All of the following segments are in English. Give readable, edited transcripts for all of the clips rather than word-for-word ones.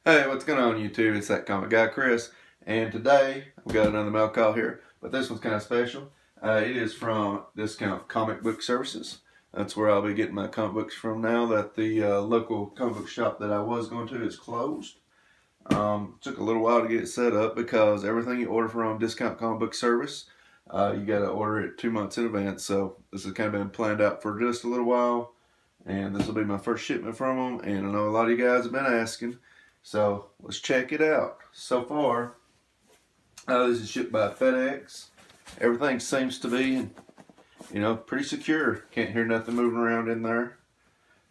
Hey, what's going on YouTube? It's that comic guy Chris, and today we got another mail call here, but this one's kind of special. It is from Discount Comic Book Services. That's where I'll be getting my comic books from now that the local comic book shop that I was going to is closed. Took a little while to get it set up because everything you order from Discount Comic Book Service, you got to order it 2 months in advance. So this has kind of been planned out for just a little while, and this will be my first shipment from them. And I know a lot of you guys have been asking. So let's check it out. So far, this is shipped by FedEx. Everything seems to be, pretty secure. Can't hear nothing moving around in there.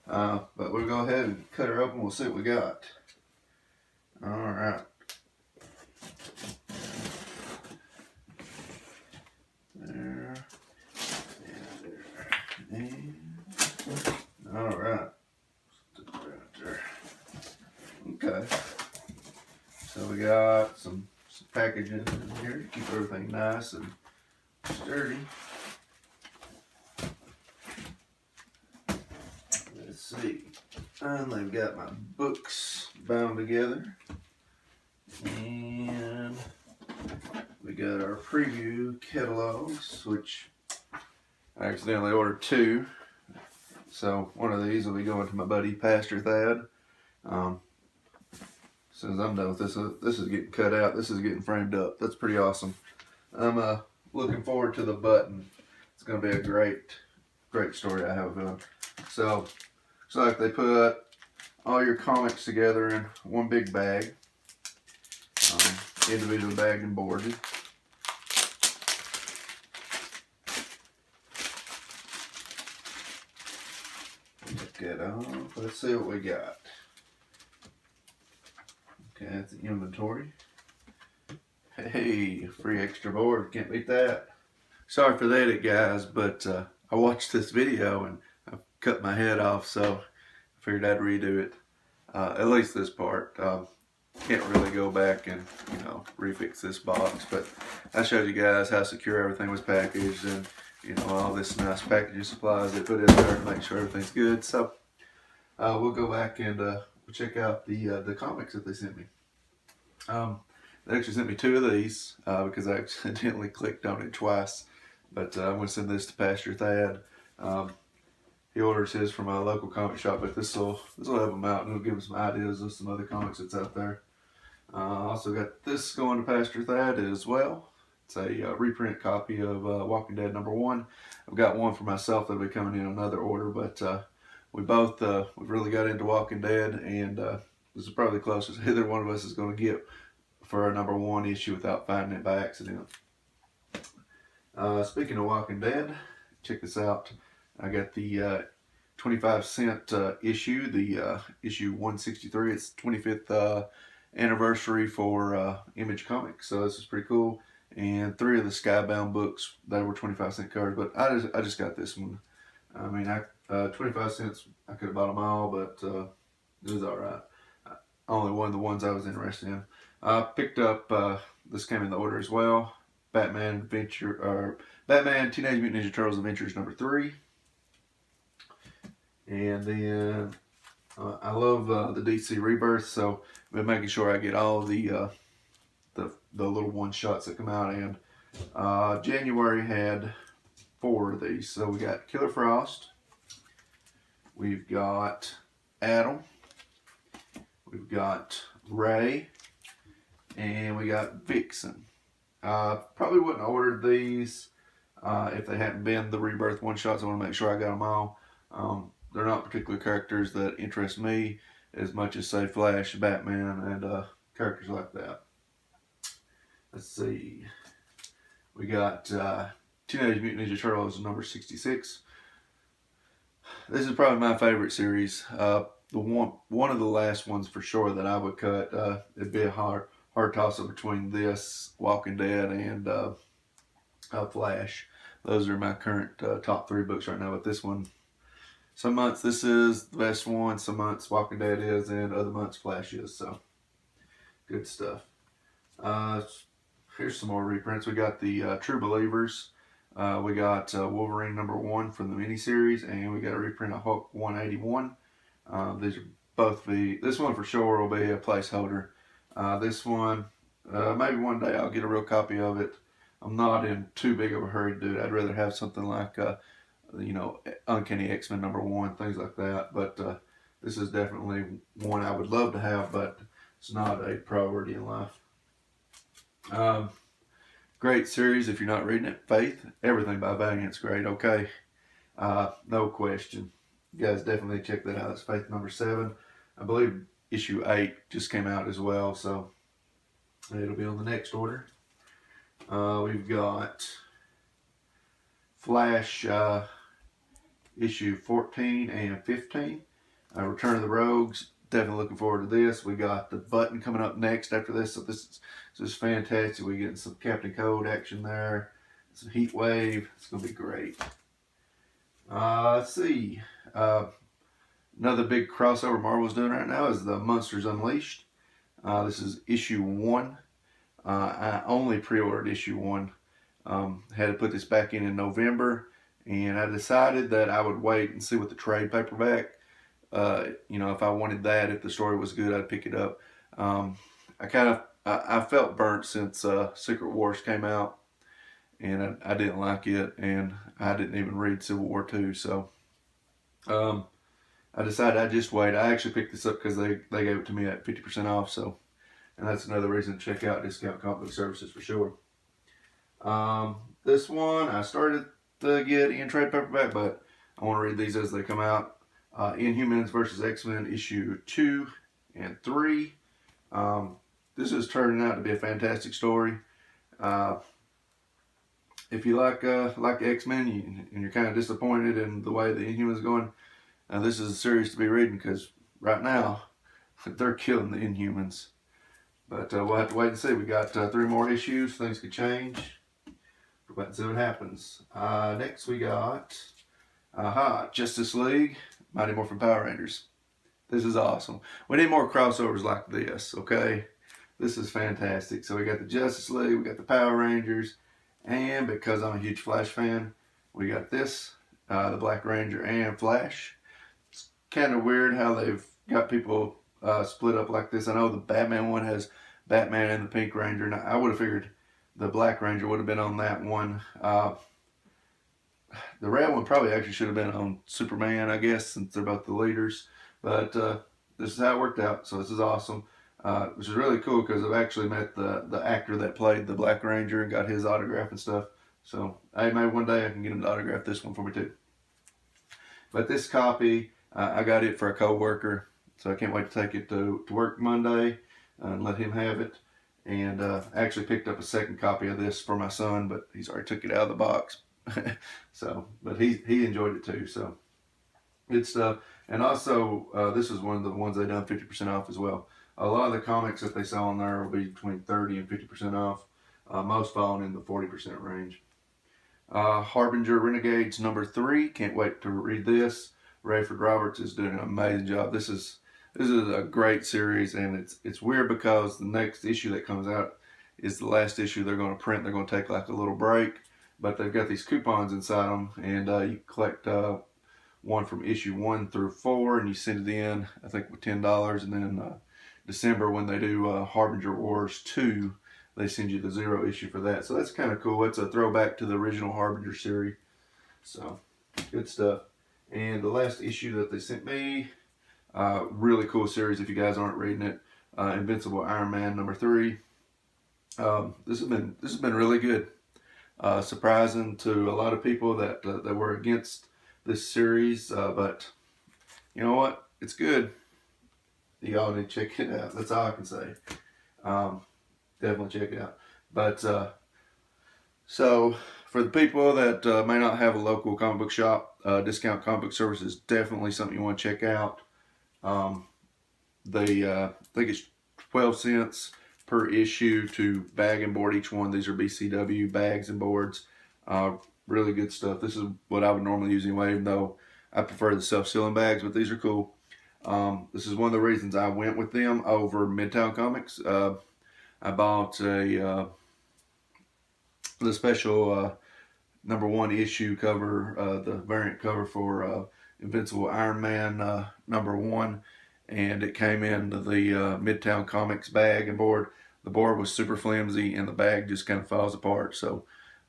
But we'll go ahead and cut her open. We'll see what we got. All right. There. And there. And all right. Okay, so we got some packaging in here to keep everything nice and sturdy. Let's see, and they've got my books bound together, and we got our preview catalogs, which I accidentally ordered 2, so one of these will be going to my buddy Pastor Thad. As soon as I'm done with this is getting cut out. This is getting framed up. That's pretty awesome. I'm looking forward to the button. It's going to be a great story I have going. So, it's like they put all your comics together in one big bag, individually bagged and boarded. Look it off. Let's see what we got. Okay, that's the inventory. Hey, free extra board. Can't beat that. Sorry for that, guys, but I watched this video and I cut my head off, so I figured I'd redo it. At least this part. Can't really go back and, refix this box, but I showed you guys how secure everything was packaged and, all this nice packaging supplies they put in there to make sure everything's good. So, we'll go back and we'll check out the comics that they sent me. They actually sent me 2 of these because I accidentally clicked on it twice. But I'm going to send this to Pastor Thad. He orders his from a local comic shop, but this will help him out and it'll give him some ideas of some other comics that's out there. Also got this going to Pastor Thad as well. It's a reprint copy of Walking Dead #1. I've got one for myself that'll be coming in another order, but we've really got into Walking Dead, and this is probably the closest either one of us is going to get for our #1 issue without finding it by accident. Speaking of Walking Dead, check this out. I got the 25-cent issue, the issue 163. It's 25th anniversary for Image Comics, so this is pretty cool. And 3 of the Skybound books that were 25-cent covers, but I just got this one. I mean, 25 cents, I could have bought them all, but it was alright. Only one of the ones I was interested in. I picked up, this came in the order as well, Batman Teenage Mutant Ninja Turtles Adventures #3. And then, I love the DC Rebirth, so I've been making sure I get all the little one-shots that come out, and January had 4 of these. So we got Killer Frost, we've got Adam, we've got Ray, and we got Vixen. Probably wouldn't have ordered these if they hadn't been the Rebirth one-shots. I want to make sure I got them all. They're not particular characters that interest me as much as, say, Flash, Batman, and characters like that. Let's see. We got Teenage Mutant Ninja Turtles #66. This is probably my favorite series. The one of the last ones for sure that I would cut. It'd be a hard toss-up between this, Walking Dead, and Flash. Those are my current top 3 books right now. But this one, some months this is the best one, some months Walking Dead is, and other months Flash is. So good stuff. Here's some more reprints. We got the True Believers. We got Wolverine #1 from the miniseries, and we got a reprint of Hulk 181. These are both be, this one for sure will be a placeholder. This one, maybe one day I'll get a real copy of it. I'm not in too big of a hurry to do it. I'd rather have something like, you know, Uncanny X-Men #1, things like that. But this is definitely one I would love to have, but it's not a priority in life. Great series if you're not reading it. Faith, everything by Valiant's great, okay? No question. You guys definitely check that out. It's Faith #7. I believe issue 8 just came out as well, so it'll be on the next order. We've got Flash issue 14 and 15. Return of the Rogues. Definitely looking forward to this. We got the Button coming up next after this, so this is fantastic. We're getting some Captain Cold action there, some Heat Wave. It's going to be great. Let's see. Another big crossover Marvel's doing right now is the Monsters Unleashed. This is issue 1. I only pre-ordered issue 1. Had to put this back in November, and I decided that I would wait and see what the trade paperback. You know, if I wanted that, if the story was good, I'd pick it up. I felt burnt since Secret Wars came out, and I didn't like it, and I didn't even read Civil War 2, so I decided I'd just wait. I actually picked this up because they gave it to me at 50% off, so, and that's another reason to check out Discount Comic Book Services for sure. This one I started to get in trade paperback, but I want to read these as they come out. Inhumans vs. X-Men issue 2 and 3. This is turning out to be a fantastic story. If you like X-Men and you're kind of disappointed in the way the Inhumans going, this is a series to be reading because right now they're killing the Inhumans. But we'll have to wait and see. We got 3 more issues. Things could change. We'll wait and see what happens. Next we got Justice League, Mighty Morphin Power Rangers. This is awesome. We need more crossovers like this, okay? This is fantastic. So we got the Justice League, we got the Power Rangers, and because I'm a huge Flash fan, we got this, the Black Ranger and Flash. It's kind of weird how they've got people split up like this. I know the Batman one has Batman and the Pink Ranger, and I would have figured the Black Ranger would have been on that one. The red one probably actually should have been on Superman, I guess, since they're both the leaders. But this is how it worked out, so this is awesome. Which is really cool because I've actually met the actor that played the Black Ranger and got his autograph and stuff. So, hey, maybe one day I can get him to autograph this one for me too. But this copy, I got it for a co-worker, so I can't wait to take it to work Monday and let him have it. And I actually picked up a second copy of this for my son, but he's already took it out of the box. So, but he enjoyed it too, so good stuff. And also, this is one of the ones they done 50% off as well. A lot of the comics that they sell on there will be between 30 and 50% off, most falling in the 40% range. Harbinger Renegades #3, can't wait to read this. Rayford Roberts is doing an amazing job. This is a great series, and it's weird because the next issue that comes out is the last issue they're going to print. They're going to take like a little break, but they've got these coupons inside them, and you collect one from issue 1 through 4, and you send it in, I think, with $10, and then December when they do Harbinger Wars 2, they send you the 0 issue for that. So that's kind of cool. It's a throwback to the original Harbinger series. So, good stuff. And the last issue that they sent me, really cool series if you guys aren't reading it, Invincible Iron Man #3. This has been really good. Surprising to a lot of people that were against this series, but you know what? It's good. Y'all need to check it out. That's all I can say. Definitely check it out. But so for the people that may not have a local comic book shop, Discount Comic Book Service is definitely something you want to check out. They I think it's 12 cents per issue to bag and board each one. These are BCW bags and boards. Really good stuff. This is what I would normally use anyway, even though I prefer the self-sealing bags, but these are cool. This is one of the reasons I went with them over Midtown Comics. I bought the special #1 issue cover, the variant cover for Invincible Iron Man #1, and it came in the Midtown Comics bag and board. The board was super flimsy, and the bag just kind of falls apart. So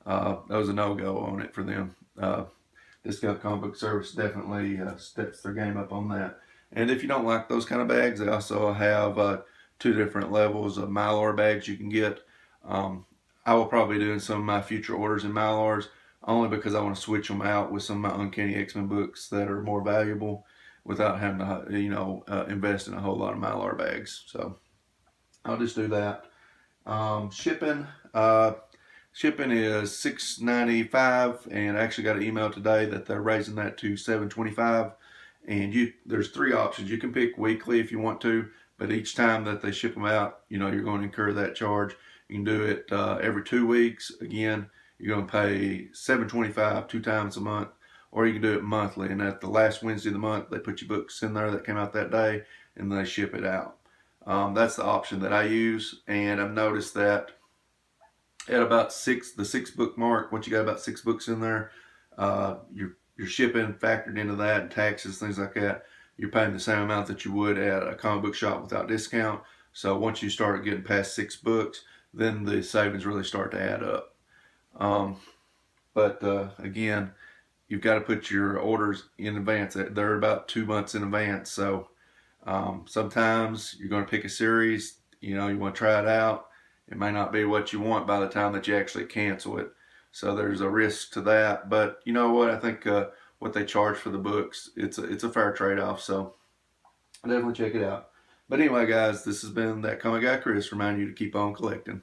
that was a no-go on it for them. Discount Comic Book Service definitely steps their game up on that. And if you don't like those kind of bags, they also have 2 different levels of Mylar bags you can get. I will probably be doing some of my future orders in Mylars, only because I want to switch them out with some of my Uncanny X-Men books that are more valuable without having to, invest in a whole lot of Mylar bags. So I'll just do that. Shipping. Shipping is $6.95, and I actually got an email today that they're raising that to $7.25. And there's 3 options. You can pick weekly if you want to, but each time that they ship them out, you're going to incur that charge. You can do it every 2 weeks. Again, you're going to pay $7.25 2 times a month, or you can do it monthly. And at the last Wednesday of the month, they put your books in there that came out that day, and they ship it out. That's the option that I use, and I've noticed that at about the 6 book mark, once you got about 6 books in there, your shipping factored into that, and taxes, things like that, you're paying the same amount that you would at a comic book shop without discount. So once you start getting past 6 books, then the savings really start to add up. But again, you've got to put your orders in advance. They're about 2 months in advance. So sometimes you're going to pick a series, you want to try it out. It may not be what you want by the time that you actually cancel it. So there's a risk to that. But you know what? I think what they charge for the books, it's a fair trade-off. So definitely check it out. But anyway, guys, this has been That Comic Guy Chris reminding you to keep on collecting.